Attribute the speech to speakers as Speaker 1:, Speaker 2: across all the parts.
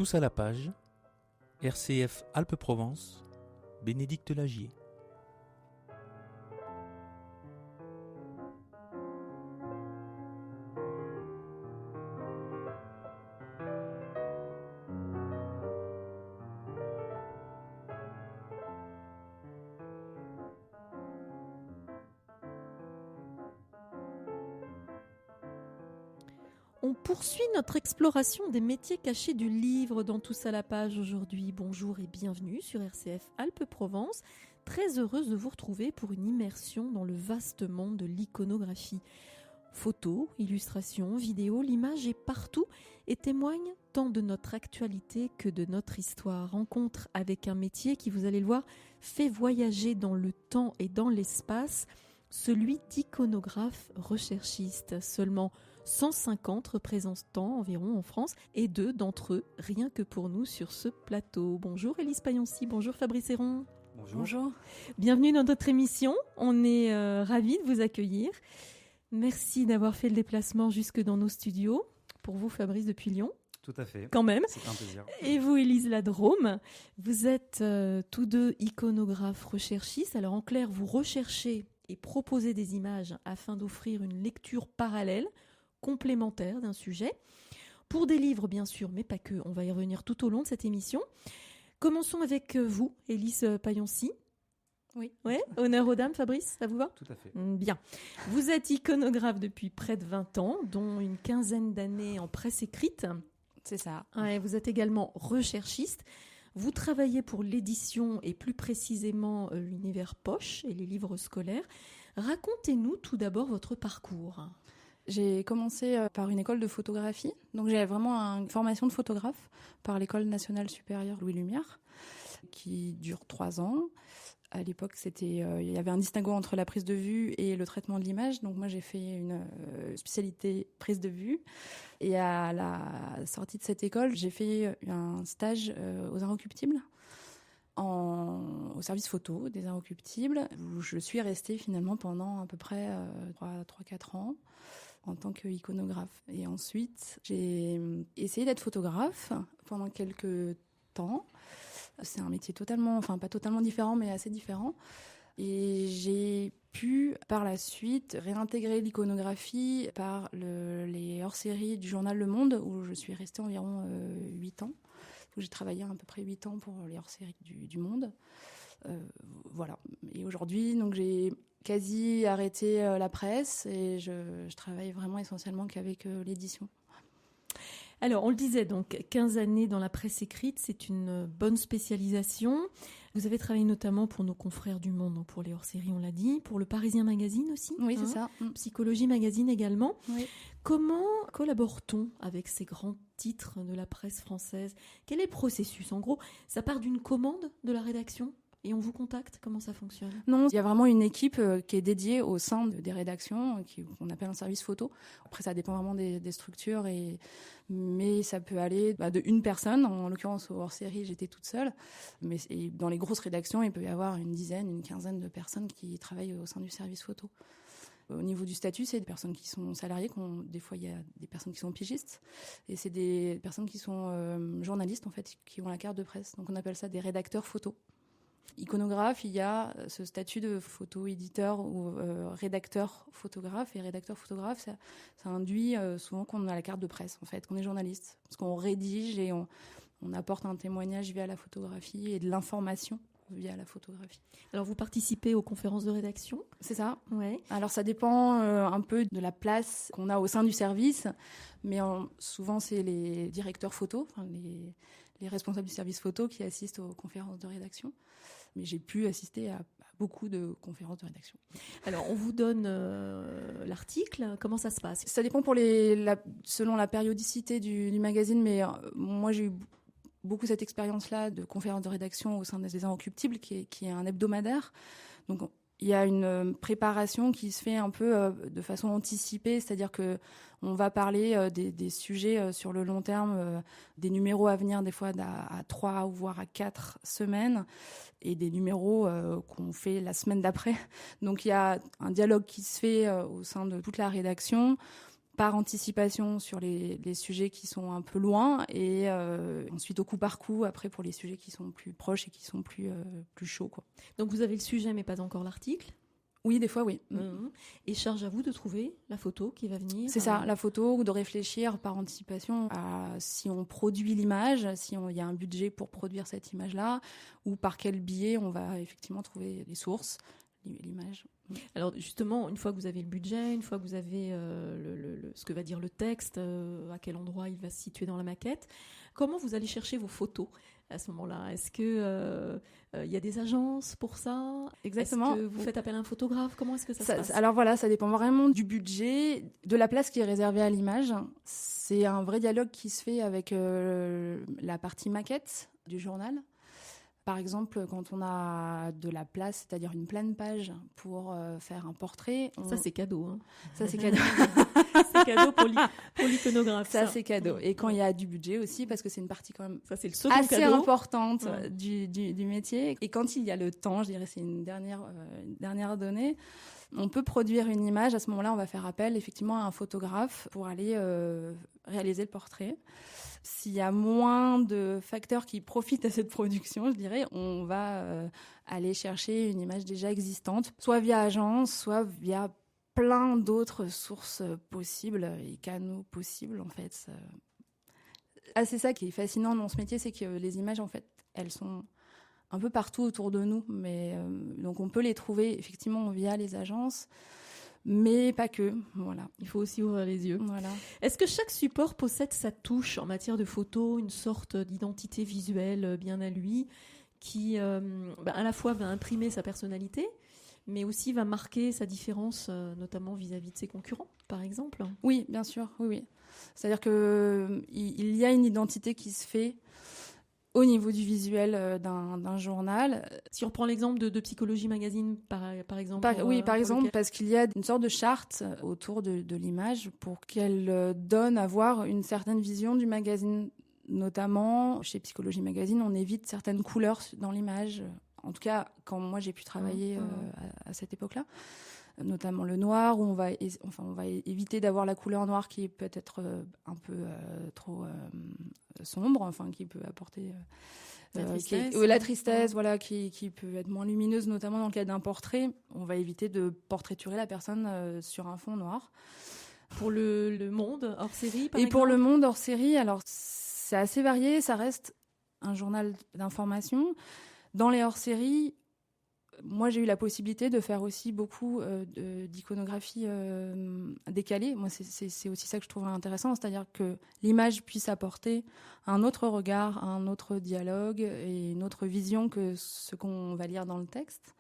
Speaker 1: Tous à la page, RCF Alpes-Provence, Bénédicte Lagier.
Speaker 2: On poursuit notre exploration des métiers cachés du livre dans Tous à la page aujourd'hui. Bonjour et bienvenue sur RCF Alpes-Provence. Très heureuse de vous retrouver pour une immersion dans le vaste monde de l'iconographie. Photos, illustrations, vidéos, l'image est partout et témoigne tant de notre actualité que de notre histoire. Rencontre avec un métier qui, vous allez le voir, fait voyager dans le temps et dans l'espace, celui d'iconographe recherchiste. Seulement 150 représentants environ en France et 2 d'entre eux, rien que pour nous sur ce plateau. Bonjour Élise Pailloncy, bonjour Fabrice Héron.
Speaker 3: Bonjour.
Speaker 2: Bienvenue dans notre émission, on est ravis de vous accueillir. Merci d'avoir fait le déplacement jusque dans nos studios. Pour vous Fabrice depuis Lyon.
Speaker 3: Tout à fait.
Speaker 2: Quand même.
Speaker 3: C'est un plaisir.
Speaker 2: Et vous, Élise Ladrôme, vous êtes tous deux iconographes recherchistes. Alors en clair, vous recherchez et proposez des images afin d'offrir une lecture parallèle, complémentaire d'un sujet. Pour des livres, bien sûr, mais pas que. On va y revenir tout au long de cette émission. Commençons avec vous, Élise Pailloncy.
Speaker 4: Oui.
Speaker 2: Ouais, honneur aux dames, Fabrice, ça vous va ?
Speaker 3: Tout à fait.
Speaker 2: Bien. Vous êtes iconographe depuis près de 20 ans, dont une quinzaine d'années en presse écrite.
Speaker 4: C'est ça.
Speaker 2: Ouais, vous êtes également recherchiste. Vous travaillez pour l'édition et plus précisément l'univers poche et les livres scolaires. Racontez-nous tout d'abord votre parcours.
Speaker 4: J'ai commencé par une école de photographie. Donc j'ai vraiment une formation de photographe par l'École nationale supérieure Louis Lumière, qui dure 3 ans. À l'époque, il y avait un distinguo entre la prise de vue et le traitement de l'image. Donc moi, j'ai fait une spécialité prise de vue. Et à la sortie de cette école, j'ai fait un stage aux Inrecuptibles, au service photo des Inrecuptibles, où je suis restée finalement pendant à peu près 3-4 ans en tant qu'iconographe. Et ensuite, j'ai essayé d'être photographe pendant quelques temps. C'est un métier pas totalement différent, mais assez différent. Et j'ai pu, par la suite, réintégrer l'iconographie par les hors-séries du journal Le Monde, où je suis restée environ 8 ans. Où j'ai travaillé à peu près 8 ans pour les hors-séries du Monde. Voilà. Et aujourd'hui, donc, j'ai quasi arrêté la presse et je travaille vraiment essentiellement qu'avec l'édition.
Speaker 2: Alors, on le disait, donc 15 années dans la presse écrite, c'est une bonne spécialisation. Vous avez travaillé notamment pour nos confrères du Monde, donc pour les hors-séries, on l'a dit, pour le Parisien Magazine aussi.
Speaker 4: Oui, c'est ça.
Speaker 2: Psychologie Magazine également.
Speaker 4: Oui.
Speaker 2: Comment collabore-t-on avec ces grands titres de la presse française ? Quel est le processus ? En gros, ça part d'une commande de la rédaction ? Et on vous contacte ? Comment ça fonctionne ?
Speaker 4: Non, il y a vraiment une équipe qui est dédiée au sein des rédactions, qu'on appelle un service photo. Après, ça dépend vraiment des structures, mais ça peut aller de une personne. En l'occurrence, au hors-série, j'étais toute seule. Mais dans les grosses rédactions, il peut y avoir une quinzaine de personnes qui travaillent au sein du service photo. Au niveau du statut, c'est des personnes qui sont salariées. Des fois, il y a des personnes qui sont pigistes. Et c'est des personnes qui sont journalistes, en fait, qui ont la carte de presse. Donc, on appelle ça des rédacteurs photo. Iconographe, il y a ce statut de photo-éditeur ou rédacteur photographe. Et rédacteur photographe, ça induit souvent qu'on a la carte de presse, en fait, qu'on est journaliste. Parce qu'on rédige et on apporte un témoignage via la photographie et de l'information via la photographie.
Speaker 2: Alors, vous participez aux conférences de rédaction ?
Speaker 4: C'est ça.
Speaker 2: Ouais.
Speaker 4: Alors, ça dépend un peu de la place qu'on a au sein du service. Mais souvent, c'est les directeurs photo, les responsables du service photo qui assistent aux conférences de rédaction. Mais j'ai pu assister à beaucoup de conférences de rédaction.
Speaker 2: Alors, on vous donne l'article. Comment ça se passe ?
Speaker 4: Ça dépend selon la périodicité du magazine, mais moi, j'ai eu beaucoup cette expérience-là de conférences de rédaction au sein des Inrecuptibles, qui est un hebdomadaire. Donc, il y a une préparation qui se fait un peu de façon anticipée, c'est-à-dire que on va parler des sujets sur le long terme, des numéros à venir des fois à 3 ou voire à 4 semaines, et des numéros qu'on fait la semaine d'après. Donc il y a un dialogue qui se fait au sein de toute la rédaction par anticipation sur les sujets qui sont un peu loin et ensuite au coup par coup après pour les sujets qui sont plus proches et qui sont plus chauds, quoi.
Speaker 2: Donc vous avez le sujet mais pas encore l'article.
Speaker 4: Oui, des fois, oui.
Speaker 2: Et charge à vous de trouver la photo qui va venir.
Speaker 4: C'est ça, la photo, ou de réfléchir par anticipation à si on produit l'image, si il y a un budget pour produire cette image-là, ou par quel biais on va effectivement trouver les sources, l'image.
Speaker 2: Alors justement, une fois que vous avez le budget, une fois que vous avez ce que va dire le texte, à quel endroit il va se situer dans la maquette, comment vous allez chercher vos photos à ce moment-là? Est-ce que y a des agences pour ça?
Speaker 4: Exactement.
Speaker 2: Est-ce que vous faites appel à un photographe? Comment est-ce que ça se passe?
Speaker 4: Alors voilà, ça dépend vraiment du budget, de la place qui est réservée à l'image. C'est un vrai dialogue qui se fait avec la partie maquette du journal. Par exemple, quand on a de la place, c'est-à-dire une pleine page pour faire un portrait...
Speaker 2: Ça, c'est cadeau. Hein.
Speaker 4: Ça, c'est cadeau.
Speaker 2: C'est cadeau pour l'iconographe.
Speaker 4: Ça, c'est cadeau. Et quand il y a du budget aussi, parce que c'est une partie quand même
Speaker 2: ça, c'est le second
Speaker 4: assez
Speaker 2: cadeau.
Speaker 4: Importante du métier. Et quand il y a le temps, je dirais c'est une dernière donnée, on peut produire une image. À ce moment-là, on va faire appel effectivement à un photographe pour aller réaliser le portrait. S'il y a moins de facteurs qui profitent à cette production, je dirais, on va aller chercher une image déjà existante, soit via agence, soit via plein d'autres sources possibles et canaux possibles, en fait. C'est ça qui est fascinant dans ce métier, c'est que les images, en fait, elles sont un peu partout autour de nous, mais donc on peut les trouver effectivement via les agences, mais pas que, voilà.
Speaker 2: Il faut aussi ouvrir les yeux.
Speaker 4: Voilà.
Speaker 2: Est-ce que chaque support possède sa touche en matière de photo, une sorte d'identité visuelle bien à lui, qui à la fois va imprimer sa personnalité, mais aussi va marquer sa différence, notamment vis-à-vis de ses concurrents, par exemple?
Speaker 4: Oui, bien sûr, oui. C'est-à-dire qu'il y a une identité qui se fait au niveau du visuel d'un journal.
Speaker 2: Si on reprend l'exemple de Psychologie Magazine, par exemple.
Speaker 4: Par exemple, parce qu'il y a une sorte de charte autour de l'image pour qu'elle donne à voir une certaine vision du magazine. Notamment, chez Psychologie Magazine, on évite certaines couleurs dans l'image. En tout cas, quand moi j'ai pu travailler à cette époque-là, notamment le noir, où on va éviter d'avoir la couleur noire qui est peut-être un peu trop sombre, enfin qui peut apporter la tristesse, voilà, qui peut être moins lumineuse, notamment dans le cas d'un portrait. On va éviter de portraiturer la personne sur un fond noir.
Speaker 2: Pour le Monde hors série, par exemple.
Speaker 4: Et pour le Monde hors série, alors c'est assez varié, ça reste un journal d'information. Dans les hors-séries, moi, j'ai eu la possibilité de faire aussi beaucoup d'iconographie décalée. Moi, c'est aussi ça que je trouve intéressant, c'est-à-dire que l'image puisse apporter un autre regard, un autre dialogue et une autre vision que ce qu'on va lire dans le texte.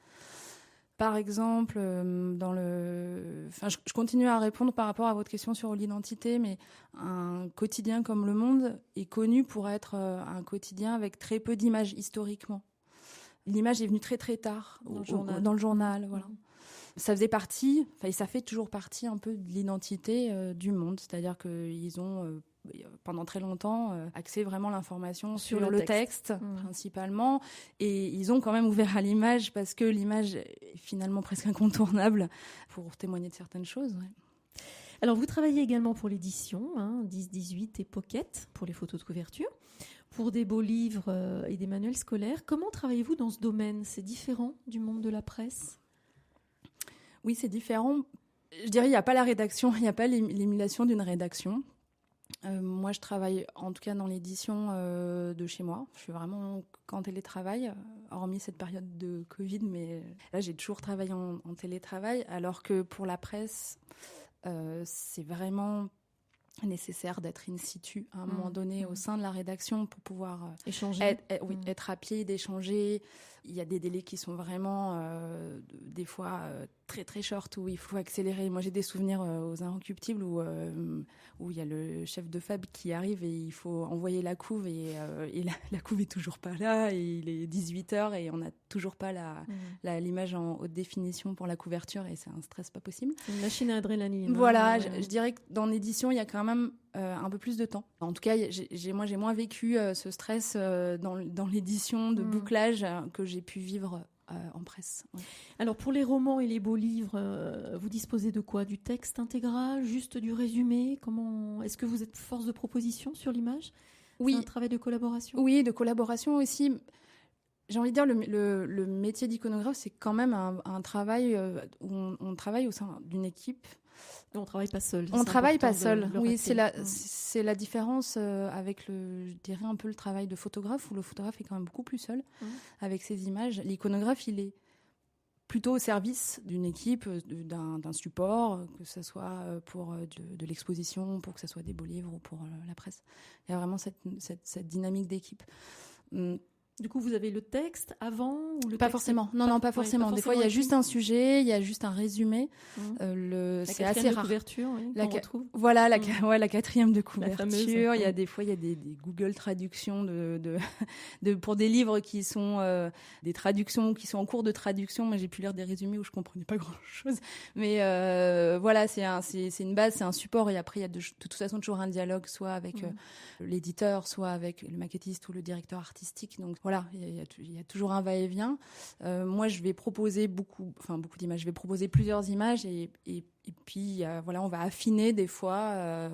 Speaker 4: Par exemple, je continue à répondre par rapport à votre question sur l'identité, mais un quotidien comme Le Monde est connu pour être un quotidien avec très peu d'images historiquement. L'image est venue très très tard dans le journal, voilà. Ça faisait partie, et ça fait toujours partie un peu de l'identité du Monde, c'est-à-dire qu'ils ont pendant très longtemps axé vraiment l'information sur le texte principalement, et ils ont quand même ouvert à l'image parce que l'image est finalement presque incontournable pour témoigner de certaines choses. Ouais.
Speaker 2: Alors vous travaillez également pour l'édition, 10-18 et Pocket pour les photos de couverture. Pour des beaux livres et des manuels scolaires. Comment travaillez-vous dans ce domaine? C'est différent du monde de la presse?
Speaker 4: Oui, c'est différent. Je dirais, il n'y a pas la rédaction, il n'y a pas l'émulation d'une rédaction. Moi, je travaille en tout cas dans l'édition de chez moi. Je suis vraiment qu'en télétravail, hormis cette période de Covid, mais là, j'ai toujours travaillé en télétravail, alors que pour la presse, c'est vraiment nécessaire d'être in situ à un moment donné au sein de la rédaction pour pouvoir
Speaker 2: échanger,
Speaker 4: être rapide, échanger. Il y a des délais qui sont vraiment des fois très très short où il faut accélérer. Moi j'ai des souvenirs aux Inrecuptibles où il y a le chef de fab qui arrive et il faut envoyer la couve et la couve est toujours pas là et il est 18h et on n'a toujours pas l'image en haute définition pour la couverture et c'est un stress pas possible.
Speaker 2: Une machine à adrénaline.
Speaker 4: Voilà, je dirais que dans l'édition il y a quand même un peu plus de temps. En tout cas, moi j'ai moins vécu ce stress dans l'édition de bouclage que j'ai pu vivre en presse. Ouais.
Speaker 2: Alors pour les romans et les beaux livres, vous disposez de quoi? Du texte intégral, juste du résumé? Est-ce que vous êtes force de proposition sur l'image?
Speaker 4: Oui.
Speaker 2: C'est un travail de collaboration?
Speaker 4: Oui, de collaboration aussi. J'ai envie de dire, le métier d'iconographe, c'est quand même un travail où on travaille au sein d'une équipe.
Speaker 2: On ne travaille pas seul.
Speaker 4: On ne travaille pas seul. Oui,
Speaker 2: rappeler.
Speaker 4: c'est la différence avec je dirais un peu le travail de photographe, où le photographe est quand même beaucoup plus seul avec ses images. L'iconographe, il est plutôt au service d'une équipe, d'un support, que ce soit pour de l'exposition, pour que ce soit des beaux livres ou pour la presse. Il y a vraiment cette dynamique d'équipe.
Speaker 2: Du coup, vous avez le texte avant ou le
Speaker 4: Pas
Speaker 2: texte
Speaker 4: forcément. Non, pas forcément. Des fois, il y a juste un sujet, il y a juste un résumé.
Speaker 2: C'est assez rare. Couverture, oui, qu'on retrouve.
Speaker 4: Voilà, la 4e de couverture.
Speaker 2: Fameuse,
Speaker 4: il y a des fois, il y a des Google traductions pour des livres qui sont des traductions qui sont en cours de traduction. Moi, j'ai pu lire des résumés où je comprenais pas grand-chose. Mais voilà, c'est une base, c'est un support. Et après, il y a de toute façon toujours un dialogue, soit avec l'éditeur, soit avec le maquettiste ou le directeur artistique. Donc voilà, il y a toujours un va-et-vient. Moi, je vais proposer beaucoup d'images. Je vais proposer plusieurs images et puis on va affiner des fois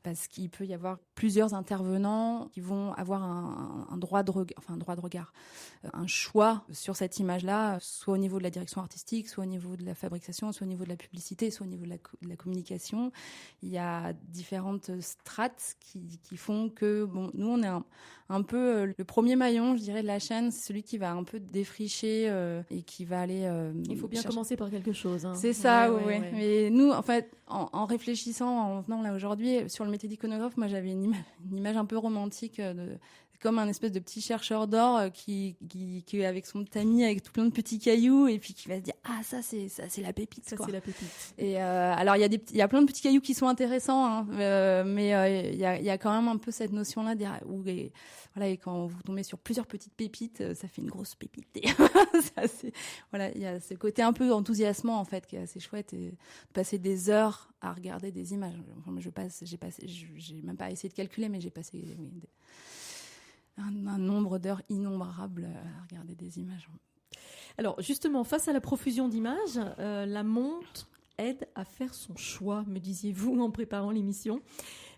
Speaker 4: parce qu'il peut y avoir plusieurs intervenants qui vont avoir un droit de regard, un choix sur cette image-là, soit au niveau de la direction artistique, soit au niveau de la fabrication, soit au niveau de la publicité, soit au niveau de la communication. Il y a différentes strates qui font que nous on est un peu le premier maillon, je dirais, de la chaîne, c'est celui qui va un peu défricher et qui va aller.
Speaker 2: Il faut bien commencer par quelque chose. Hein.
Speaker 4: C'est ça, oui. Mais nous, en fait, en réfléchissant, en venant là aujourd'hui, sur le métier d'iconographe, moi j'avais une image un peu romantique comme un espèce de petit chercheur d'or qui est avec son tamis avec tout plein de petits cailloux et puis qui va se dire ça c'est la pépite.
Speaker 2: Ça
Speaker 4: quoi.
Speaker 2: C'est la pépite.
Speaker 4: Et alors il y a plein de petits cailloux qui sont intéressants, hein, mais il y a quand même un peu cette notion là et quand vous tombez sur plusieurs petites pépites, ça fait une grosse pépite. Il y a ce côté un peu enthousiasmant en fait qui est assez chouette et de passer des heures à regarder des images. Enfin, j'ai même pas essayé de calculer, mais j'ai passé un nombre d'heures innombrables à regarder des images.
Speaker 2: Alors justement, face à la profusion d'images, la montre aide à faire son choix, me disiez-vous en préparant l'émission.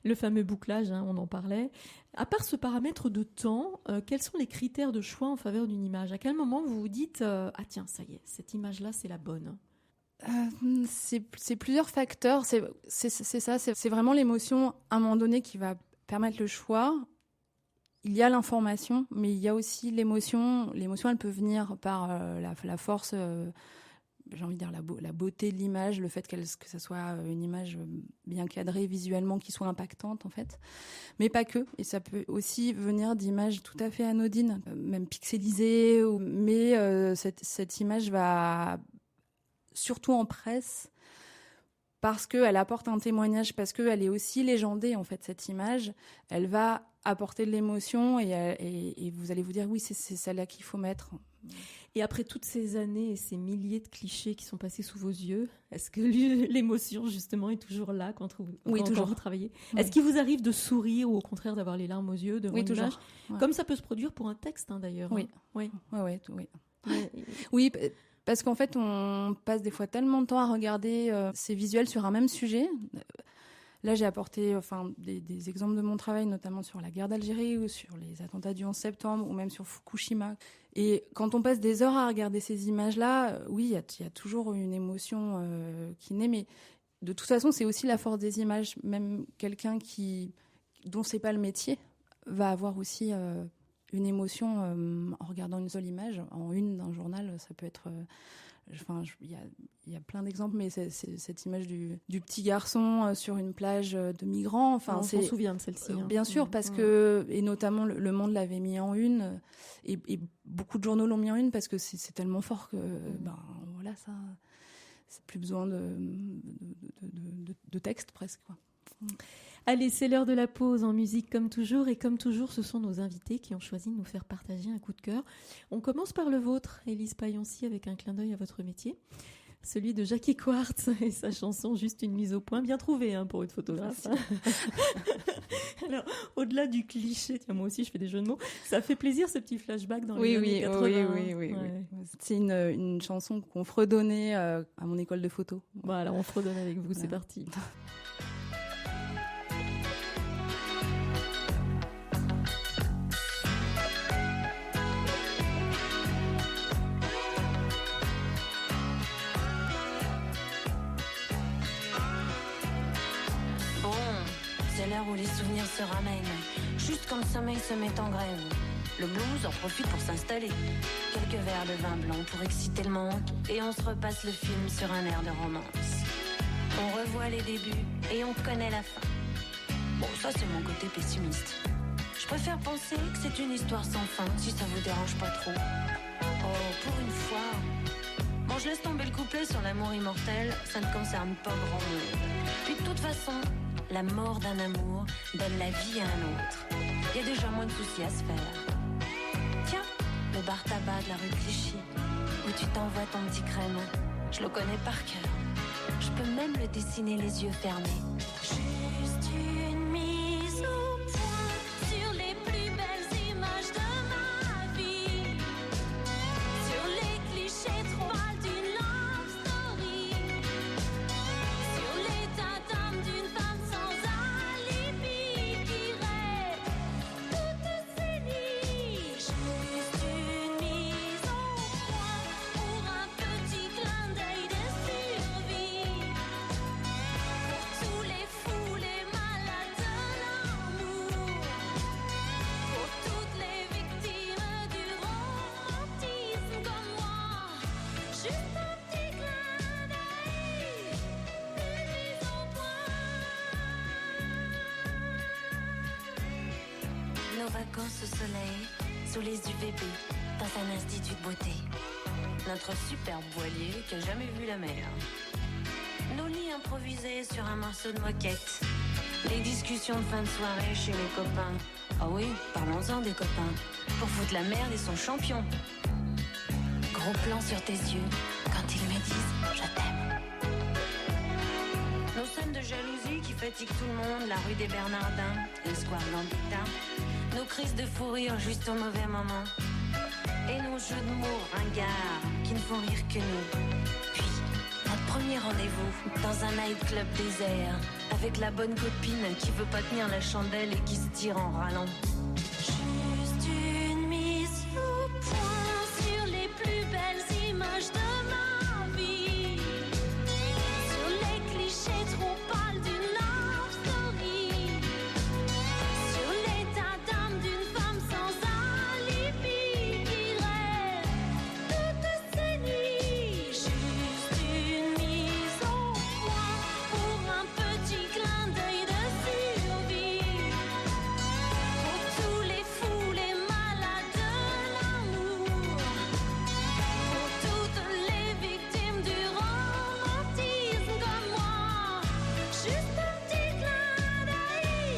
Speaker 2: Le fameux bouclage, on en parlait. À part ce paramètre de temps, quels sont les critères de choix en faveur d'une image? À quel moment vous vous dites tiens, ça y est, cette image-là, c'est la bonne?
Speaker 4: C'est plusieurs facteurs. C'est ça, c'est vraiment l'émotion à un moment donné qui va permettre le choix. Il y a l'information, mais il y a aussi l'émotion. L'émotion, elle peut venir par la force, j'ai envie de dire la beauté de l'image, le fait que ça soit une image bien cadrée visuellement, qui soit impactante en fait. Mais pas que. Et ça peut aussi venir d'images tout à fait anodines, même pixelisées. Mais cette image va, surtout en presse, parce qu'elle apporte un témoignage, parce qu'elle est aussi légendée, en fait, cette image. Elle va apporter de l'émotion et vous allez vous dire, oui, c'est celle-là qu'il faut mettre.
Speaker 2: Et après toutes ces années et ces milliers de clichés qui sont passés sous vos yeux, est-ce que l'émotion, justement, est toujours là quand vous travaillez? Oui. Est-ce qu'il vous arrive de sourire ou au contraire d'avoir les larmes aux yeux devant une image? Comme ça peut se produire pour un texte, d'ailleurs.
Speaker 4: Oui.
Speaker 2: Oui.
Speaker 4: Oui, parce qu'en fait, on passe des fois tellement de temps à regarder ces visuels sur un même sujet. Là, j'ai apporté des exemples de mon travail, notamment sur la guerre d'Algérie ou sur les attentats du 11 septembre ou même sur Fukushima. Et quand on passe des heures à regarder ces images-là, oui, il y a toujours une émotion qui naît. Mais de toute façon, c'est aussi la force des images. Même quelqu'un dont c'est pas le métier va avoir aussi une émotion en regardant une seule image. En une d'un journal, ça peut être... il y a plein d'exemples, mais c'est cette image du petit garçon sur une plage de migrants.
Speaker 2: On s'en souvient de celle-ci.
Speaker 4: Bien sûr, parce que, et notamment Le Monde l'avait mis en une, et beaucoup de journaux l'ont mis en une parce que c'est tellement fort que, ça, c'est plus besoin de texte presque, quoi.
Speaker 2: Allez, c'est l'heure de la pause en musique comme toujours. Et comme toujours, ce sont nos invités qui ont choisi de nous faire partager un coup de cœur. On commence par le vôtre, Élise Pailloncy, avec un clin d'œil à votre métier. celui de Jackie Quartz et sa chanson Juste une mise au point, bien trouvée pour une photographe. Alors, au-delà du cliché, tiens, moi aussi je fais des jeux de mots, ça fait plaisir ce petit flashback dans les années 80.
Speaker 4: Oui. C'est une chanson qu'on fredonnait à mon école de photo.
Speaker 2: Voilà, on fredonne avec vous, c'est parti.
Speaker 3: C'est l'heure où les souvenirs se ramènent, juste quand le sommeil se met en grève. Le blues en profite pour s'installer. Quelques verres de vin blanc pour exciter le manque, et on se repasse le film sur un air de romance. On revoit les débuts et on connaît la fin. Bon, ça c'est mon côté pessimiste. Je préfère penser que c'est une histoire sans fin, si ça vous dérange pas trop. Oh, pour une fois. Bon, je laisse tomber le couplet sur l'amour immortel, ça ne concerne pas grand monde. Puis de toute façon, la mort d'un amour donne la vie à un autre. Il y a déjà moins de soucis à se faire. Tiens, le bar tabac de la rue Clichy, où tu t'envoies ton petit crème, je le connais par cœur. Je peux même le dessiner les yeux fermés. Juste une mise au point sur les plus belles images de ma vie. Sur les clichés trop pâles d'une love story. Sur l'état d'âme d'une femme sans alibi qui rêve toutes ses nuits. Juste une mise au point pour un petit clin d'œil de survie. Pour tous les fous, les malades de l'amour. Pour toutes les victimes du romantisme comme moi. Juste un petit clin d'œil, une mise au point. Nos vacances au soleil, sous les UVB, dans un institut de beauté. Notre superbe voilier qui a jamais vu la mer. Nos lits improvisés sur un morceau de moquette. Les discussions de fin de soirée chez les copains. Ah oui, parlons-en des copains. Pour foutre la merde, ils sont champions. Gros plan sur tes yeux, quand ils me disent « je t'aime ». Nos scènes de jalousie qui fatiguent tout le monde. La rue des Bernardins, le square Gambetta. Nos crises de fou rire juste au mauvais moment. Et nos jeux de mots ringards qui ne font rire que nous. Puis, notre premier rendez-vous dans un nightclub désert. Avec la bonne copine qui veut pas tenir la chandelle et qui se tire en râlant. Juste une mise au point sur les plus belles images de ma vie. Sur les clichés trop pâles d'une love story. Sur l'état d'âme d'une femme sans alibi qui rêve toutes ses nuits. Juste une mise au point pour un petit clin d'œil de survie. Pour tous les fous, les malades de l'amour. Pour toutes les victimes du romantisme comme moi. Juste un petit clin d'œil,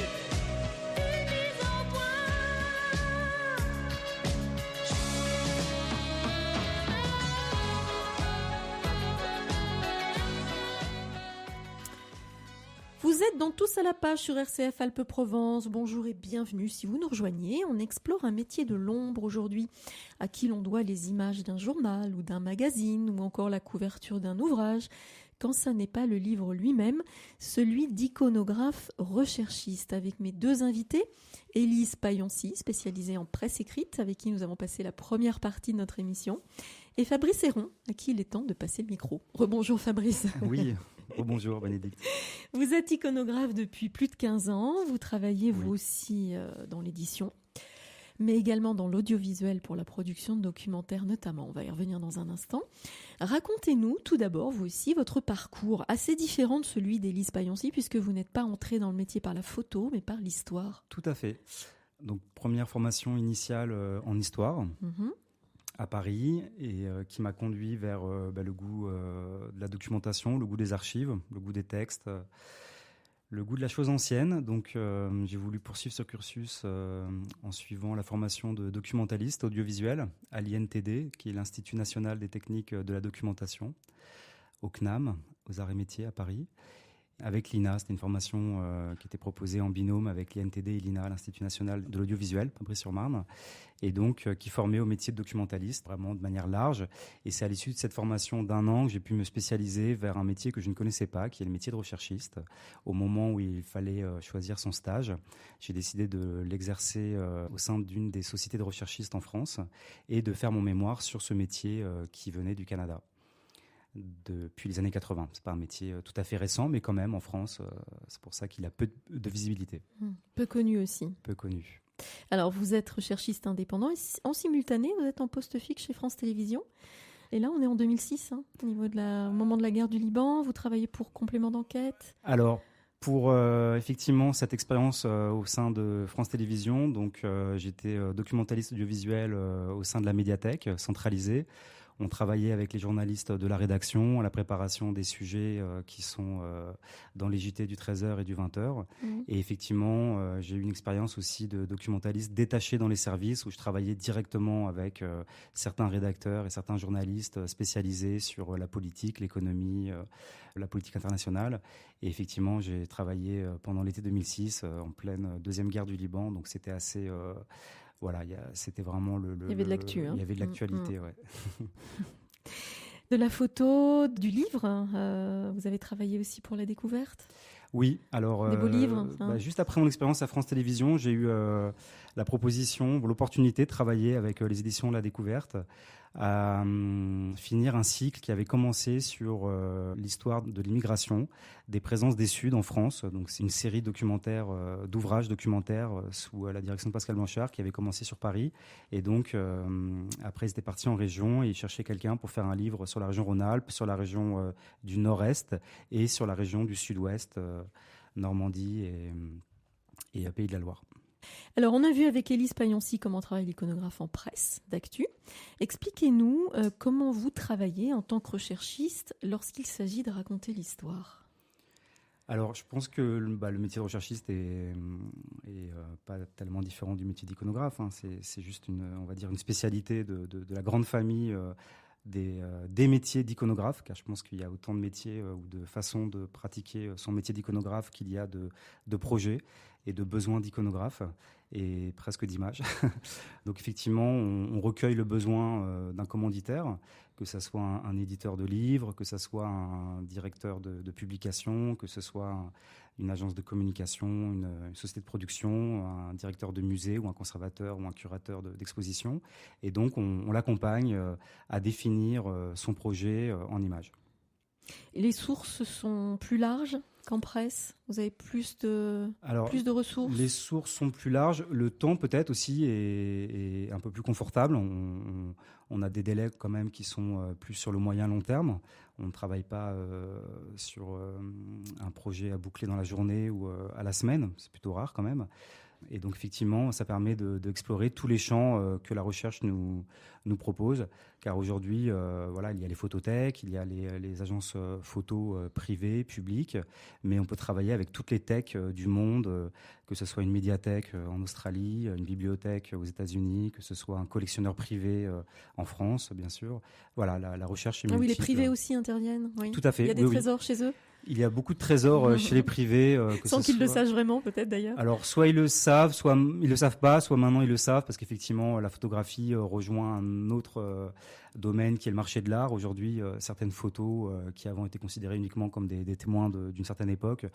Speaker 3: une mise au point.
Speaker 2: Vous êtes dans Tous à la page sur RCF Alpes-Provence. Bonjour et bienvenue. Si vous nous rejoignez, on explore un métier de l'ombre aujourd'hui, à qui l'on doit les images d'un journal ou d'un magazine ou encore la couverture d'un ouvrage, quand ça n'est pas le livre lui-même, celui d'iconographe recherchiste. Avec mes deux invités, Élise Pailloncy, spécialisée en presse écrite, avec qui nous avons passé la première partie de notre émission, et Fabrice Héron, à qui il est temps de passer le micro. Rebonjour Fabrice.
Speaker 5: Oui, bonjour Bénédicte.
Speaker 2: Vous êtes iconographe depuis plus de 15 ans, vous travaillez vous aussi dans l'édition, mais également dans l'audiovisuel pour la production de documentaires notamment. On va y revenir dans un instant. Racontez-nous tout d'abord, vous aussi, votre parcours, assez différent de celui d'Élise Pailloncy, puisque vous n'êtes pas entrée dans le métier par la photo, mais par l'histoire.
Speaker 5: Tout à fait. Donc, première formation initiale en histoire à Paris, et qui m'a conduit vers le goût de la documentation, le goût des archives, le goût des textes, le goût de la chose ancienne. Donc, j'ai voulu poursuivre ce cursus en suivant la formation de documentaliste audiovisuel à l'INTD, qui est l'Institut national des techniques de la documentation, au CNAM, aux Arts et Métiers à Paris. Avec l'INA, c'était une formation qui était proposée en binôme avec l'INTD et l'INA, l'Institut National de l'Audiovisuel, à Brie-sur-Marne, et donc qui formait au métier de documentaliste, vraiment de manière large. Et c'est à l'issue de cette formation d'1 an que j'ai pu me spécialiser vers un métier que je ne connaissais pas, qui est le métier de recherchiste. Au moment où il fallait choisir son stage, j'ai décidé de l'exercer au sein d'une des sociétés de recherchistes en France et de faire mon mémoire sur ce métier qui venait du Canada. Depuis les années 80. C'est pas un métier tout à fait récent, mais quand même en France, c'est pour ça qu'il a peu de visibilité.
Speaker 2: Peu connu aussi.
Speaker 5: Peu connu.
Speaker 2: Alors, vous êtes recherchiste indépendant et en simultané, vous êtes en poste fixe chez France Télévisions. Et là, on est en 2006, au moment de la guerre du Liban. Vous travaillez pour Complément d'enquête.
Speaker 5: Alors, pour effectivement cette expérience au sein de France Télévisions, donc j'étais documentaliste audiovisuel au sein de la médiathèque centralisée. On travaillait avec les journalistes de la rédaction à la préparation des sujets qui sont dans les JT du 13h et du 20h. Et effectivement, j'ai eu une expérience aussi de documentaliste détaché dans les services où je travaillais directement avec certains rédacteurs et certains journalistes spécialisés sur la politique, l'économie, la politique internationale. Et effectivement, j'ai travaillé pendant l'été 2006 en pleine deuxième guerre du Liban. Donc c'était assez... Voilà, c'était vraiment
Speaker 2: il y avait de l'actu.
Speaker 5: Il y avait de l'actualité, ouais.
Speaker 2: De la photo, du livre, vous avez travaillé aussi pour La Découverte ?
Speaker 5: Oui, alors...
Speaker 2: Des beaux livres.
Speaker 5: Juste après mon expérience à France Télévisions, j'ai eu la proposition, l'opportunité de travailler avec les éditions La Découverte à finir un cycle qui avait commencé sur l'histoire de l'immigration, des présences des Suds en France. Donc c'est une série documentaire, d'ouvrages documentaires sous la direction de Pascal Blanchard qui avait commencé sur Paris. Et donc après ils étaient partis en région et ils cherchaient quelqu'un pour faire un livre sur la région Rhône-Alpes, sur la région du Nord-Est et sur la région du Sud-Ouest, Normandie et Pays de la Loire.
Speaker 2: Alors, on a vu avec Élise Pailloncy comment travaille l'iconographe en presse d'actu. Expliquez-nous comment vous travaillez en tant que recherchiste lorsqu'il s'agit de raconter l'histoire.
Speaker 5: Alors, je pense que le métier de recherchiste est pas tellement différent du métier d'iconographe. C'est juste on va dire une spécialité de la grande famille des métiers d'iconographe, car je pense qu'il y a autant de métiers ou de façons de pratiquer son métier d'iconographe qu'il y a de projets et de besoins d'iconographe et presque d'images. Donc effectivement, on recueille le besoin d'un commanditaire, que ce soit un éditeur de livres, que ce soit un directeur de publication, que ce soit une agence de communication, une société de production, un directeur de musée ou un conservateur ou un curateur d'exposition. Et donc, on l'accompagne à définir son projet en images.
Speaker 2: Et les sources sont plus larges qu'en presse ? Vous avez plus de ressources ?
Speaker 5: Les sources sont plus larges. Le temps peut-être aussi est un peu plus confortable. On a des délais quand même qui sont plus sur le moyen long terme. On ne travaille pas sur un projet à boucler dans la journée ou à la semaine. C'est plutôt rare quand même. Et donc effectivement, ça permet d'explorer tous les champs que la recherche nous propose. Car aujourd'hui, il y a les photothèques, il y a les agences photo privées, publiques, mais on peut travailler avec toutes les techs du monde, que ce soit une médiathèque en Australie, une bibliothèque aux États-Unis, que ce soit un collectionneur privé en France, bien sûr. Voilà, la recherche est multiple.
Speaker 2: Oui, les privés aussi interviennent. Oui.
Speaker 5: Tout à fait.
Speaker 2: Il y a des trésors chez eux ?
Speaker 5: Il y a beaucoup de trésors chez les privés.
Speaker 2: Sans qu'ils le sachent vraiment, peut-être d'ailleurs.
Speaker 5: Alors, soit ils le savent, soit ils le savent pas, soit maintenant ils le savent, parce qu'effectivement, la photographie rejoint un autre domaine qui est le marché de l'art. Aujourd'hui, certaines photos qui avant étaient considérées uniquement comme des témoins d'une certaine époque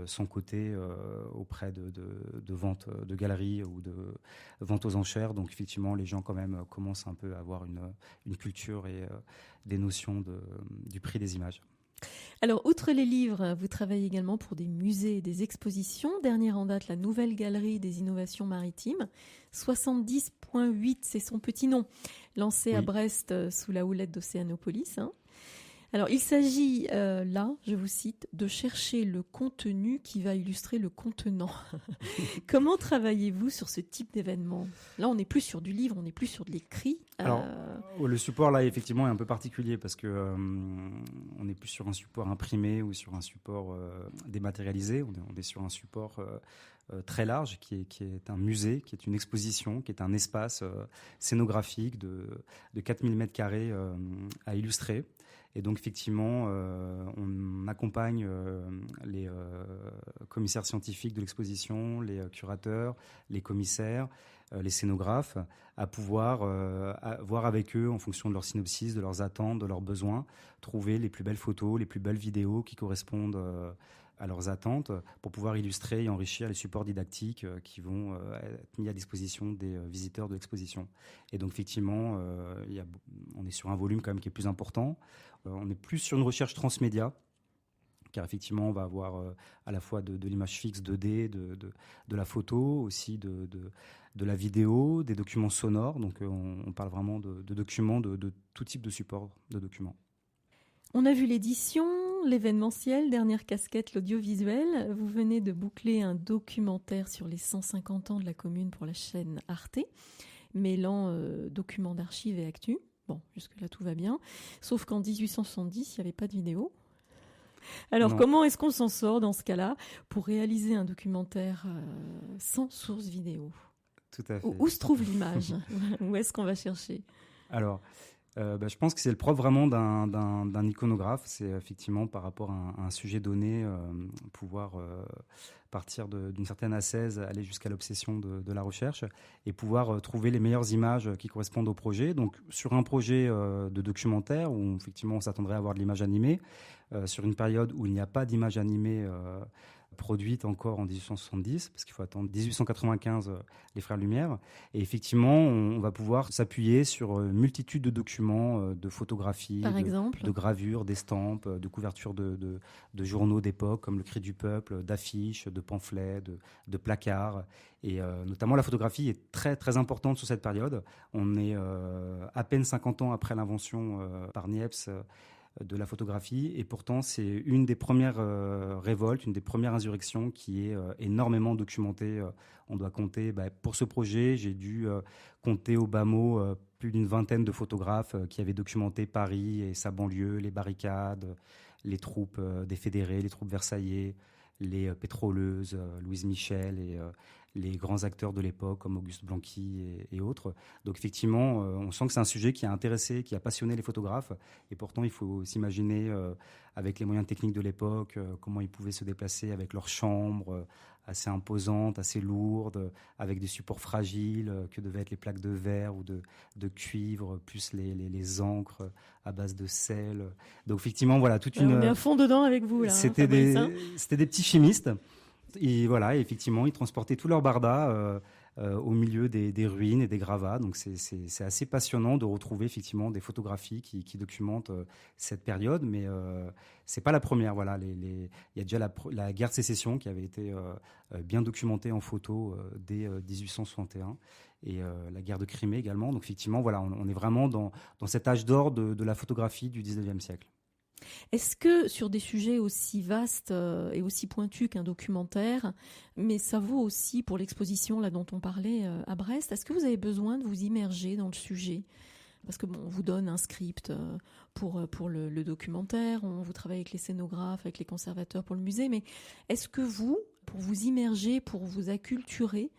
Speaker 5: sont cotées auprès de ventes de galeries ou de ventes aux enchères. Donc, effectivement, les gens quand même commencent un peu à avoir une culture et des notions du prix des images.
Speaker 2: Alors, outre les livres, vous travaillez également pour des musées et des expositions. Dernière en date, la Nouvelle Galerie des Innovations Maritimes. 70.8, c'est son petit nom. Lancé à Brest sous la houlette d'Océanopolis. Alors, il s'agit, là, je vous cite, de chercher le contenu qui va illustrer le contenant. Comment travaillez-vous sur ce type d'événement ? Là, on n'est plus sur du livre, on n'est plus sur de l'écrit.
Speaker 5: Alors, le support, là, effectivement, est un peu particulier parce que on n'est plus sur un support imprimé ou sur un support dématérialisé. On est sur un support très large, qui est un musée, qui est une exposition, qui est un espace scénographique de 4000 mètres carrés à illustrer. Et donc effectivement, on accompagne les commissaires scientifiques de l'exposition, les curateurs, les commissaires, les scénographes, à pouvoir voir avec eux, en fonction de leur synopsis, de leurs attentes, de leurs besoins, trouver les plus belles photos, les plus belles vidéos qui correspondent à leurs attentes, pour pouvoir illustrer et enrichir les supports didactiques qui vont être mis à disposition des visiteurs de l'exposition. Et donc effectivement, on est sur un volume quand même qui est plus important. On est plus sur une recherche transmédia, car effectivement on va avoir à la fois de l'image fixe 2D, de la photo, aussi de la vidéo, des documents sonores. Donc on parle vraiment de documents, de tout type de support de documents.
Speaker 2: On a vu l'édition, l'événementiel, dernière casquette, l'audiovisuel. Vous venez de boucler un documentaire sur les 150 ans de la commune pour la chaîne Arte, mêlant documents d'archives et actu. Bon, jusque-là tout va bien. Sauf qu'en 1870, il n'y avait pas de vidéo. Alors comment est-ce qu'on s'en sort dans ce cas-là pour réaliser un documentaire sans source vidéo ?
Speaker 5: Tout à fait.
Speaker 2: Où se trouve l'image ? Où est-ce qu'on va chercher ?
Speaker 5: Alors, je pense que c'est le propre vraiment d'un iconographe, c'est effectivement par rapport à un sujet donné, pouvoir partir d'une certaine ascèse, aller jusqu'à l'obsession de la recherche et pouvoir trouver les meilleures images qui correspondent au projet. Donc sur un projet de documentaire où effectivement on s'attendrait à avoir de l'image animée, sur une période où il n'y a pas d'image animée produite encore en 1870, parce qu'il faut attendre 1895 les Frères Lumière. Et effectivement, on va pouvoir s'appuyer sur une multitude de documents, de photographies, de gravures, d'estampes, de couvertures de journaux d'époque, comme le Cri du Peuple, d'affiches, de pamphlets, de placards. Et notamment, la photographie est très, très importante sur cette période. On est à peine 50 ans après l'invention par Niepce de la photographie, et pourtant c'est une des premières révoltes, une des premières insurrections qui est énormément documentée. On doit compter, pour ce projet, j'ai dû compter au bas mot plus d'une vingtaine de photographes qui avaient documenté Paris et sa banlieue, les barricades, les troupes des fédérés, les troupes versaillais, les pétroleuses, Louise Michel et les grands acteurs de l'époque comme Auguste Blanqui et autres. Donc effectivement, on sent que c'est un sujet qui a intéressé, qui a passionné les photographes. Et pourtant, il faut s'imaginer, avec les moyens techniques de l'époque, comment ils pouvaient se déplacer avec leurs chambres assez imposantes, assez lourdes, avec des supports fragiles, que devaient être les plaques de verre ou de cuivre, plus les encres à base de sel. Donc effectivement, voilà,
Speaker 2: on est à fond dedans avec vous, là.
Speaker 5: C'était des petits chimistes. Et voilà, effectivement, ils transportaient tout leur barda au milieu des ruines et des gravats. Donc c'est assez passionnant de retrouver effectivement des photographies qui documentent cette période, mais c'est pas la première. Voilà, il y a déjà la guerre de sécession qui avait été bien documentée en photo dès 1861. Et la guerre de Crimée également. Donc effectivement, voilà, on est vraiment dans cet âge d'or de la photographie du 19e siècle.
Speaker 2: Est-ce que sur des sujets aussi vastes et aussi pointus qu'un documentaire, mais ça vaut aussi pour l'exposition là dont on parlait à Brest, est-ce que vous avez besoin de vous immerger dans le sujet ? Parce que on vous donne un script pour le documentaire, vous travaillez avec les scénographes, avec les conservateurs pour le musée, mais est-ce que vous, pour vous immerger, pour vous acculturer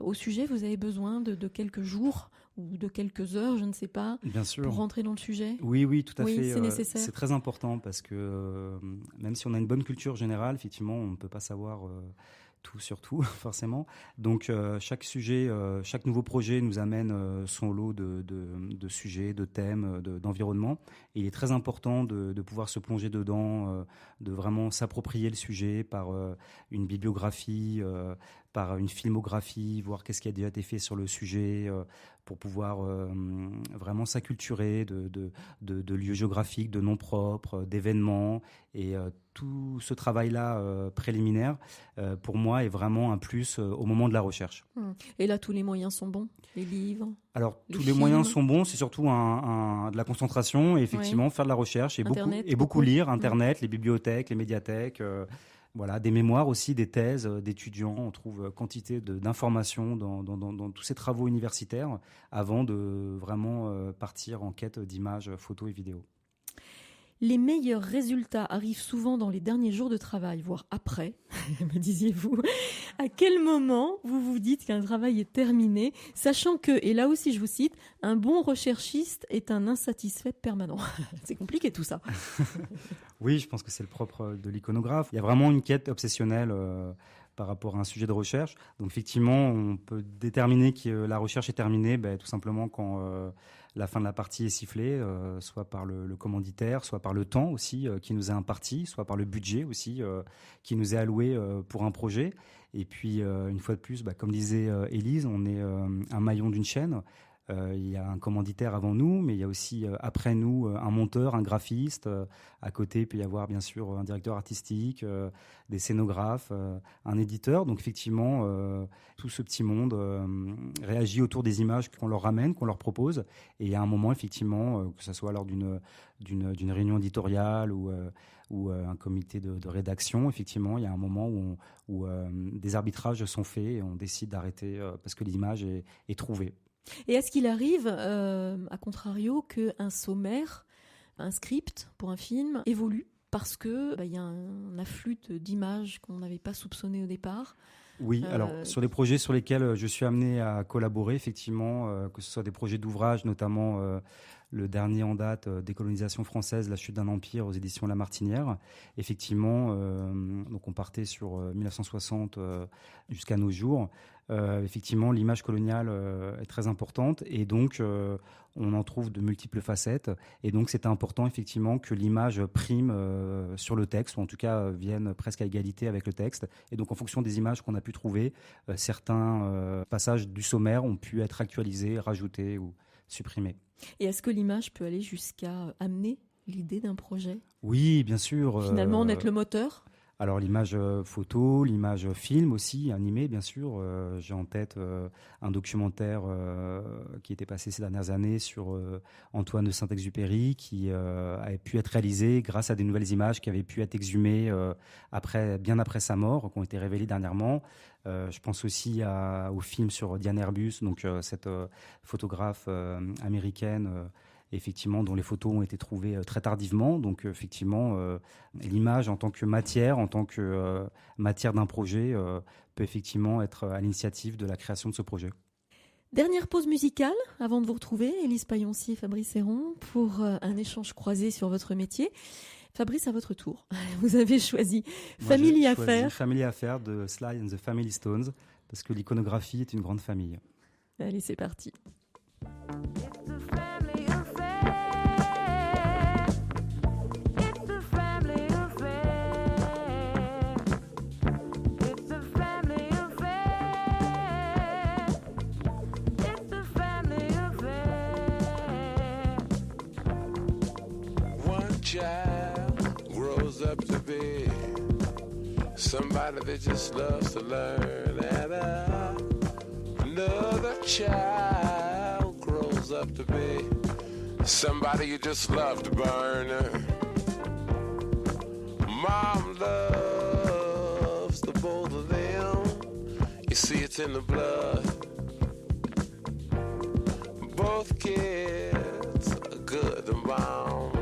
Speaker 2: au sujet, vous avez besoin de quelques jours ou de quelques heures, je ne sais pas,
Speaker 5: bien sûr,
Speaker 2: pour rentrer dans le sujet ?
Speaker 5: Oui, tout à fait.
Speaker 2: C'est nécessaire.
Speaker 5: C'est très important parce que même si on a une bonne culture générale, effectivement, on ne peut pas savoir tout sur tout, forcément. Donc, chaque sujet, chaque nouveau projet nous amène son lot de sujets, de thèmes, d'environnement. Et il est très important de pouvoir se plonger dedans, de vraiment s'approprier le sujet par une bibliographie, par une filmographie, voir qu'est-ce qui a déjà été fait sur le sujet, pour pouvoir vraiment s'acculturer de lieux géographiques, de noms propres, d'événements. Et tout ce travail-là préliminaire, pour moi, est vraiment un plus au moment de la recherche.
Speaker 2: Et là, tous les moyens sont bons ? Les livres ?
Speaker 5: Alors, tous les moyens sont bons, c'est surtout de la concentration et effectivement faire de la recherche et beaucoup lire, Internet, les bibliothèques, les médiathèques. Voilà, des mémoires aussi, des thèses d'étudiants. On trouve quantité d'informations dans tous ces travaux universitaires avant de vraiment partir en quête d'images, photos et vidéos.
Speaker 2: Les meilleurs résultats arrivent souvent dans les derniers jours de travail, voire après, me disiez-vous. À quel moment vous vous dites qu'un travail est terminé, sachant que, et là aussi je vous cite, un bon recherchiste est un insatisfait permanent. C'est compliqué tout ça.
Speaker 5: Oui, je pense que c'est le propre de l'iconographe. Il y a vraiment une quête obsessionnelle par rapport à un sujet de recherche. Donc effectivement, on peut déterminer que la recherche est terminée tout simplement quand la fin de la partie est sifflée, soit par le commanditaire, soit par le temps aussi qui nous est imparti, soit par le budget aussi qui nous est alloué pour un projet. Et puis, une fois de plus, comme disait Élise, on est un maillon d'une chaîne. Il y a un commanditaire avant nous, mais il y a aussi après nous un monteur, un graphiste. À côté, il peut y avoir bien sûr un directeur artistique, des scénographes, un éditeur. Donc effectivement, tout ce petit monde réagit autour des images qu'on leur ramène, qu'on leur propose. Et il y a un moment, effectivement, que ce soit lors d'une réunion éditoriale ou un comité de rédaction, effectivement, il y a un moment où des arbitrages sont faits et on décide d'arrêter parce que l'image est trouvée.
Speaker 2: Et est-ce qu'il arrive, à contrario, qu'un sommaire, un script pour un film évolue parce que y a un afflux d'images qu'on n'avait pas soupçonnées au départ?
Speaker 5: Oui, alors sur les projets sur lesquels je suis amené à collaborer, effectivement, que ce soit des projets d'ouvrage, notamment le dernier en date, Décolonisation française, la chute d'un empire aux éditions La Martinière. Effectivement, donc on partait sur 1960 jusqu'à nos jours. Effectivement, l'image coloniale est très importante et donc on en trouve de multiples facettes. Et donc c'était important effectivement que l'image prime sur le texte, ou en tout cas vienne presque à égalité avec le texte. Et donc en fonction des images qu'on a pu trouver, certains passages du sommaire ont pu être actualisés, rajoutés ou supprimés.
Speaker 2: Et est-ce que l'image peut aller jusqu'à amener l'idée d'un projet?
Speaker 5: Oui, bien sûr.
Speaker 2: Finalement, en être le moteur?
Speaker 5: Alors l'image photo, l'image film aussi, animé bien sûr. J'ai en tête un documentaire qui était passé ces dernières années sur Antoine de Saint-Exupéry qui avait pu être réalisé grâce à des nouvelles images qui avaient pu être exhumées bien après sa mort, qui ont été révélées dernièrement. Je pense aussi au film sur Diane Arbus, donc cette photographe américaine effectivement, dont les photos ont été trouvées très tardivement. Donc, effectivement, l'image en tant que matière d'un projet peut effectivement être à l'initiative de la création de ce projet.
Speaker 2: Dernière pause musicale avant de vous retrouver, Élise Paillonci et Fabrice Héron, pour un échange croisé sur votre métier. Fabrice, à votre tour. Vous avez choisi Family Affair.
Speaker 5: Family Affair de Sly and the Family Stones, parce que l'iconographie est une grande famille.
Speaker 2: Allez, c'est parti.
Speaker 6: Child grows up to be somebody that just loves to learn, and another child grows up to be somebody you just love to burn. Mom loves the both of them, you see it's in the blood. Both kids are good and bound.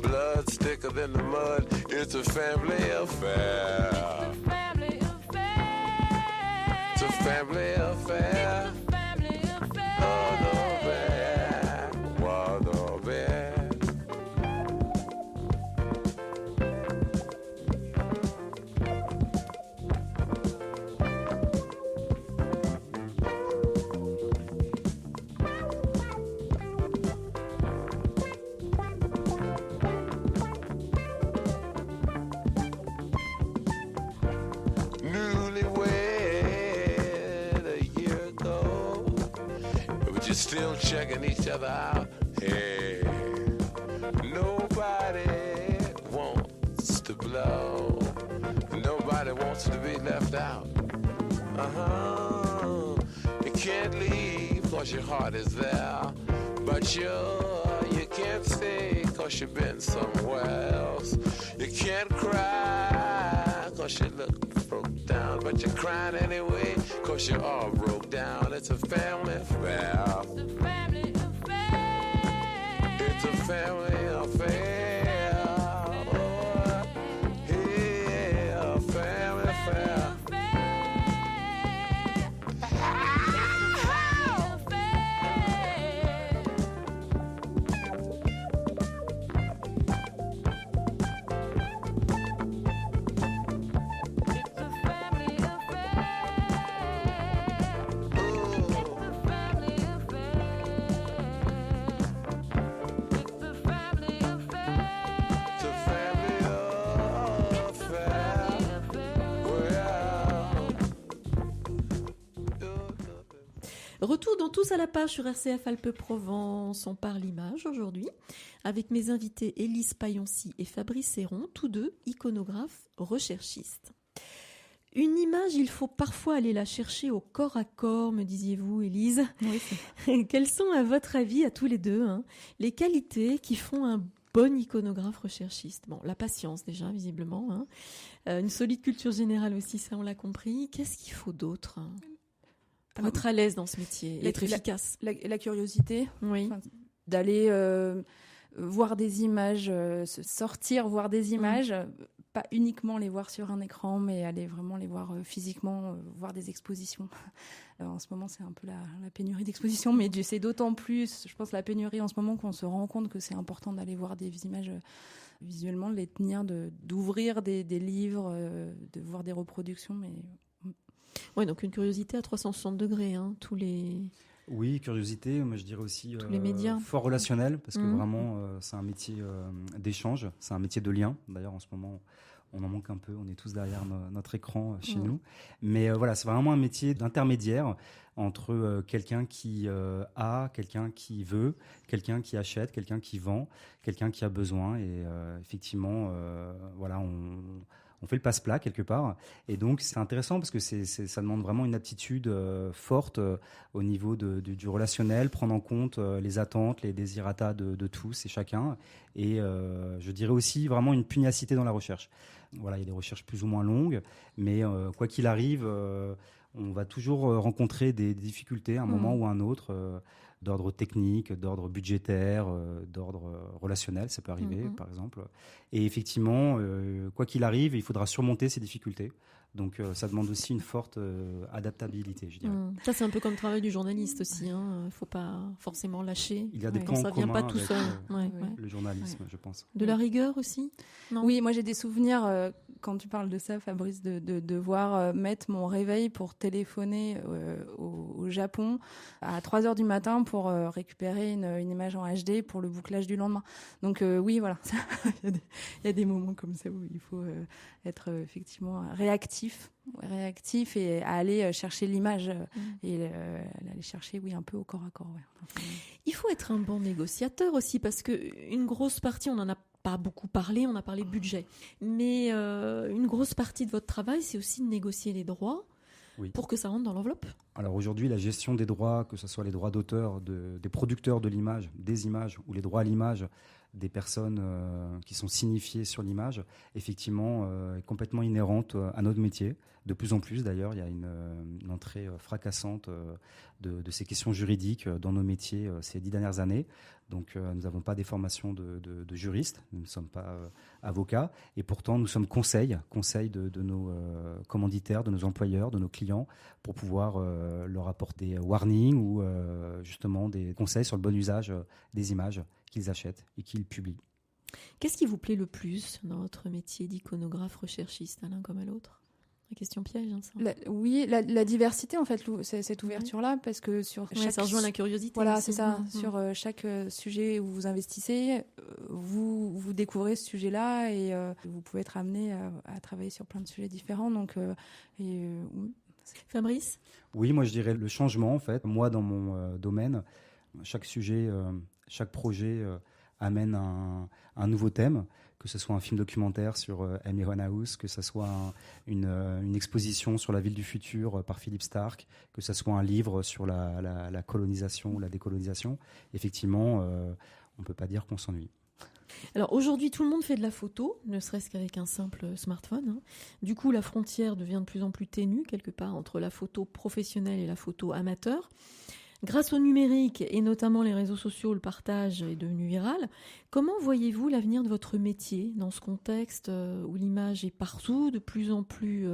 Speaker 6: Blood's thicker than the mud. It's a family affair. It's a family affair. It's a family affair. It's a family affair. Oh, no bear. Oh, no bear. Still checking each other out. Hey, nobody wants to blow. Nobody wants to be left out. You can't leave cause your heart is there. But you can't stay cause you've been somewhere else. You can't cry cause you look broke down. But you're crying anyway cause you're all broke down. It's a family affair. It's a family affair. It's a family affair.
Speaker 2: Retour dans Tous à la page sur RCF Alpes-Provence. On parle image aujourd'hui avec mes invités Élise Pailloncy et Fabrice Serron, tous deux iconographes recherchistes. Une image, il faut parfois aller la chercher au corps à corps, me disiez-vous, Élise.
Speaker 4: Oui.
Speaker 2: Quelles sont, à votre avis, à tous les deux, les qualités qui font un bon iconographe recherchiste? Bon, la patience déjà, visiblement. Une solide culture générale aussi, ça on l'a compris. Qu'est-ce qu'il faut d'autre pour être à l'aise dans ce métier et être efficace?
Speaker 4: La curiosité,
Speaker 2: Oui.
Speaker 4: D'aller voir des images, sortir voir des images, pas uniquement les voir sur un écran, mais aller vraiment les voir physiquement, voir des expositions. En ce moment, c'est un peu la pénurie d'expositions, mais c'est d'autant plus, je pense, la pénurie en ce moment qu'on se rend compte que c'est important d'aller voir des images visuellement, de les tenir, d'ouvrir des livres, de voir des reproductions.
Speaker 2: Oui, donc une curiosité à 360 degrés, tous les...
Speaker 5: Oui, curiosité, moi je dirais aussi
Speaker 2: tous les médias.
Speaker 5: Fort relationnel, parce que vraiment c'est un métier d'échange, c'est un métier de lien. D'ailleurs en ce moment on en manque un peu, on est tous derrière notre écran chez nous. Mais voilà, c'est vraiment un métier d'intermédiaire entre quelqu'un qui a, quelqu'un qui veut, quelqu'un qui achète, quelqu'un qui vend, quelqu'un qui a besoin. Et effectivement, voilà, on fait le passe-plat quelque part. Et donc, c'est intéressant parce que ça demande vraiment une aptitude forte au niveau du relationnel, prendre en compte les attentes, les désirata de tous et chacun. Et je dirais aussi vraiment une pugnacité dans la recherche. Voilà, il y a des recherches plus ou moins longues, mais quoi qu'il arrive, on va toujours rencontrer des difficultés à un moment ou à un autre, d'ordre technique, d'ordre budgétaire, d'ordre relationnel, ça peut arriver par exemple. Et effectivement, quoi qu'il arrive, il faudra surmonter ces difficultés. Donc ça demande aussi une forte adaptabilité, je dirais.
Speaker 2: Ça, c'est un peu comme le travail du journaliste aussi. Il ne faut pas forcément lâcher.
Speaker 5: Il y a des points
Speaker 2: ça
Speaker 5: en
Speaker 2: vient
Speaker 5: commun
Speaker 2: pas tout
Speaker 5: avec
Speaker 2: seul.
Speaker 5: le journalisme, je pense.
Speaker 2: De la rigueur aussi? Non.
Speaker 4: Oui, moi j'ai des souvenirs, quand tu parles de ça, Fabrice, de devoir mettre mon réveil pour téléphoner au Japon à 3h du matin pour récupérer une image en HD pour le bouclage du lendemain. Donc oui, voilà, il y a des moments comme ça où il faut être effectivement réactif et à aller chercher l'image et aller chercher un peu au corps à corps. Ouais.
Speaker 2: Il faut être un bon négociateur aussi parce que une grosse partie, on en a pas beaucoup parlé, on a parlé budget, mais une grosse partie de votre travail, c'est aussi de négocier les droits pour que ça rentre dans l'enveloppe.
Speaker 5: Alors aujourd'hui, la gestion des droits, que ce soit les droits d'auteur des producteurs de l'image, des images, ou les droits à l'image des personnes qui sont signifiées sur l'image, effectivement, est complètement inhérente à notre métier. De plus en plus, d'ailleurs, il y a une entrée fracassante de ces questions juridiques dans nos métiers ces 10 dernières années. Donc, nous n'avons pas des formations de juristes, nous ne sommes pas avocats, et pourtant, nous sommes conseils de nos commanditaires, de nos employeurs, de nos clients, pour pouvoir leur apporter des warnings ou justement des conseils sur le bon usage des images qu'ils achètent et qu'ils publient.
Speaker 2: Qu'est-ce qui vous plaît le plus dans votre métier d'iconographe recherchiste, à l'un comme à l'autre? La question piège, ça.
Speaker 4: La diversité, en fait, cette ouverture-là, parce que sur chaque...
Speaker 2: ça rejoint la curiosité.
Speaker 4: Voilà, aussi. C'est ça. Sur chaque sujet où vous investissez, vous découvrez ce sujet-là et vous pouvez être amené à travailler sur plein de sujets différents. Donc,
Speaker 2: Fabrice?
Speaker 5: Oui, moi je dirais le changement, en fait. Moi, dans mon domaine, chaque sujet, chaque projet amène un nouveau thème, que ce soit un film documentaire sur Amy Winehouse, que ce soit une exposition sur la ville du futur par Philippe Stark, que ce soit un livre sur la colonisation ou la décolonisation. Effectivement, on ne peut pas dire qu'on s'ennuie.
Speaker 2: Alors aujourd'hui, tout le monde fait de la photo, ne serait-ce qu'avec un simple smartphone. Du coup, la frontière devient de plus en plus ténue, quelque part, entre la photo professionnelle et la photo amateur. Grâce au numérique et notamment les réseaux sociaux, le partage est devenu viral. Comment voyez-vous l'avenir de votre métier dans ce contexte où l'image est partout, de plus en plus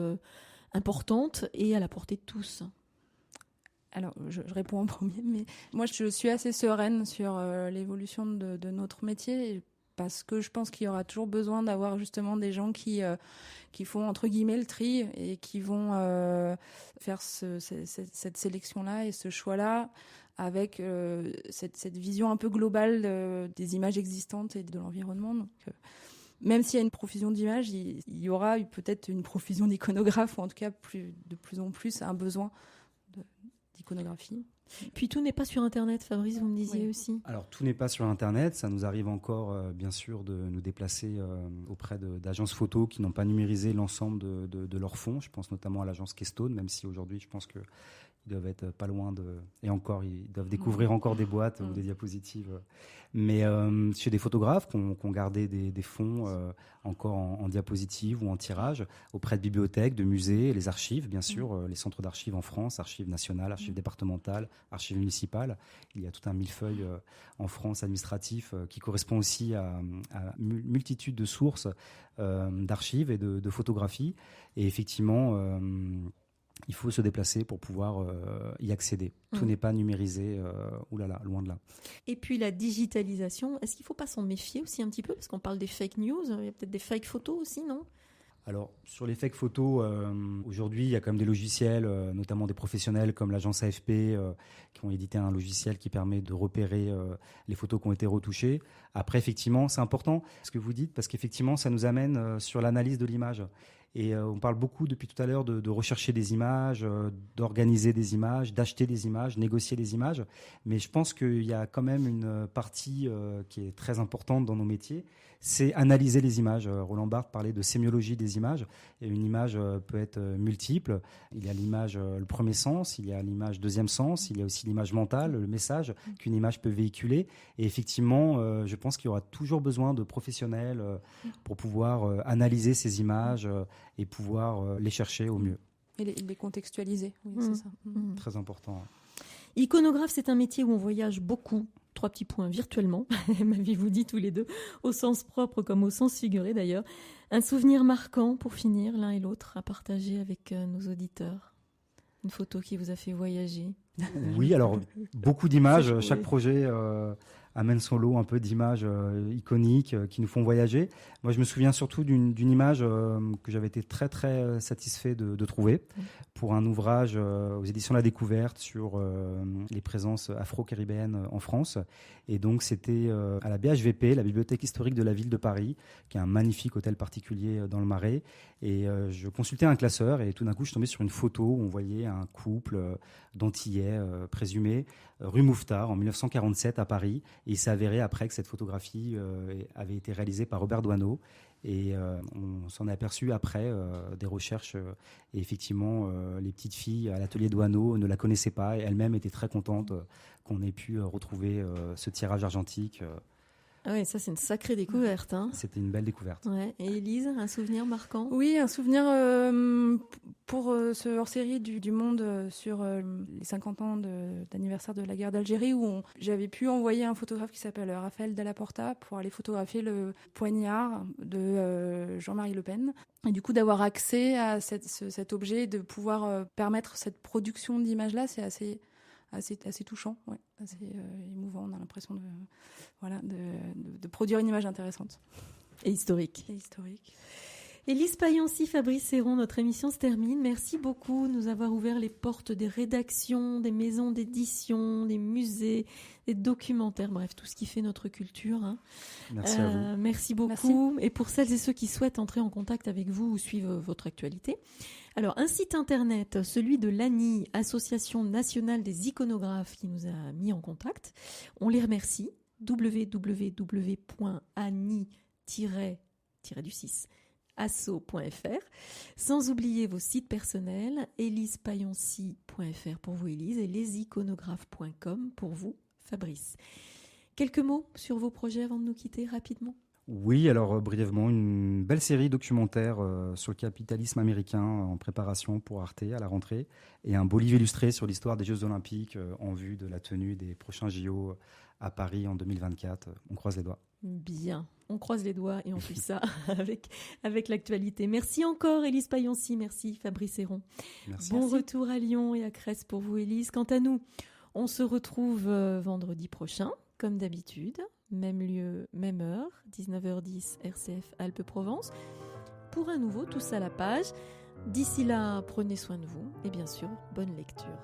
Speaker 2: importante et à la portée de tous?
Speaker 4: Alors, je réponds en premier, mais moi, je suis assez sereine sur l'évolution de notre métier parce que je pense qu'il y aura toujours besoin d'avoir justement des gens qui font, entre guillemets, le tri et qui vont faire cette sélection-là et ce choix-là avec cette vision un peu globale des images existantes et de l'environnement. Donc, même s'il y a une profusion d'images, il y aura peut-être une profusion d'iconographes, ou en tout cas de plus en plus un besoin d'iconographie.
Speaker 2: Puis tout n'est pas sur Internet, Fabrice, vous me disiez
Speaker 4: Oui.
Speaker 2: aussi.
Speaker 5: Alors tout n'est pas sur Internet, ça nous arrive encore bien sûr de nous déplacer auprès d'agences photos qui n'ont pas numérisé l'ensemble de leurs fonds. Je pense notamment à l'agence Keystone, même si aujourd'hui je pense qu'ils doivent être pas loin et encore ils doivent découvrir encore des boîtes ou des diapositives. Mais chez des photographes qui ont gardé des fonds encore en diapositives ou en tirage auprès de bibliothèques, de musées, les archives bien sûr, les centres d'archives en France, archives nationales, archives départementales, archives municipales. Il y a tout un millefeuille en France administratif qui correspond aussi à multitude de sources d'archives et de photographies. Et effectivement, il faut se déplacer pour pouvoir y accéder. Tout n'est pas numérisé, oulala, loin de là.
Speaker 2: Et puis la digitalisation, est-ce qu'il ne faut pas s'en méfier aussi un petit peu? Parce qu'on parle des fake news, il y a peut-être des fake photos aussi, non?
Speaker 5: Alors, sur les fake photos, aujourd'hui, il y a quand même des logiciels, notamment des professionnels comme l'agence AFP, qui ont édité un logiciel qui permet de repérer les photos qui ont été retouchées. Après, effectivement, c'est important ce que vous dites, parce qu'effectivement, ça nous amène sur l'analyse de l'image. Et on parle beaucoup depuis tout à l'heure de rechercher des images, d'organiser des images, d'acheter des images, négocier des images. Mais je pense qu'il y a quand même une partie qui est très importante dans nos métiers, c'est analyser les images. Roland Barthes parlait de sémiologie des images. Et une image peut être multiple. Il y a l'image, le premier sens, il y a l'image deuxième sens, il y a aussi l'image mentale, le message qu'une image peut véhiculer. Et effectivement, je pense qu'il y aura toujours besoin de professionnels pour pouvoir analyser ces images et pouvoir les chercher au mieux.
Speaker 4: Et les contextualiser, oui, c'est ça.
Speaker 5: Très important.
Speaker 2: Iconographe, c'est un métier où on voyage beaucoup. 3 petits points virtuellement, m'avez-vous dit tous les deux, au sens propre comme au sens figuré d'ailleurs. Un souvenir marquant pour finir, l'un et l'autre, à partager avec nos auditeurs. Une photo qui vous a fait voyager.
Speaker 5: Oui, alors beaucoup d'images. Chaque projet amène son lot un peu d'images iconiques qui nous font voyager. Moi, je me souviens surtout d'une image que j'avais été très très satisfait de trouver pour un ouvrage aux éditions La Découverte sur les présences afro-caribéennes en France. Et donc, c'était à la BHVP, la Bibliothèque historique de la ville de Paris, qui est un magnifique hôtel particulier dans le Marais. Et je consultais un classeur et tout d'un coup, je tombais sur une photo où on voyait un couple d'Antillais présumés, rue Mouffetard, en 1947 à Paris. Et il s'est avéré après que cette photographie avait été réalisée par Robert Doisneau. Et on s'en est aperçu après des recherches. Et effectivement, les petites filles à l'atelier Doisneau ne la connaissaient pas. Et elles-mêmes étaient très contentes qu'on ait pu retrouver ce tirage argentique.
Speaker 2: Ah ouais, ça c'est une sacrée découverte. Hein.
Speaker 5: C'était une belle découverte.
Speaker 2: Ouais. Et Élise, un souvenir marquant?
Speaker 4: Oui, un souvenir pour ce hors-série du Monde sur les 50 ans d'anniversaire de la guerre d'Algérie, où j'avais pu envoyer un photographe qui s'appelle Raphaël Della Porta pour aller photographier le poignard de Jean-Marie Le Pen. Et du coup, d'avoir accès à cet objet, de pouvoir permettre cette production d'images-là, c'est assez touchant, ouais, assez émouvant. On a l'impression de produire une image intéressante.
Speaker 2: Et historique. Élise Paillancy, Fabrice Serron, notre émission se termine. Merci beaucoup de nous avoir ouvert les portes des rédactions, des maisons d'édition, des musées, des documentaires, bref, tout ce qui fait notre culture. Hein.
Speaker 5: Merci à vous.
Speaker 2: Merci beaucoup. Merci. Et pour celles et ceux qui souhaitent entrer en contact avec vous ou suivre votre actualité, alors un site internet, celui de l'ANI, Association nationale des iconographes, qui nous a mis en contact. On les remercie. www.ani-asso.fr. Sans oublier vos sites personnels, elisepaillancy.fr pour vous Élise et lesiconographes.com pour vous Fabrice. Quelques mots sur vos projets avant de nous quitter rapidement?
Speaker 5: Oui, alors brièvement, une belle série documentaire sur le capitalisme américain en préparation pour Arte à la rentrée et un beau livre illustré sur l'histoire des Jeux Olympiques en vue de la tenue des prochains JO à Paris en 2024. On croise les doigts.
Speaker 2: Bien, on croise les doigts et on suit ça avec l'actualité. Merci encore Élise Paillancy, merci Fabrice Serron.
Speaker 5: Merci.
Speaker 2: Bon retour à Lyon et à Crest pour vous Élise. Quant à nous, on se retrouve vendredi prochain, comme d'habitude. Même lieu, même heure, 19h10 RCF Alpes-Provence, pour un nouveau Tous à la page. D'ici là, prenez soin de vous et bien sûr, bonne lecture.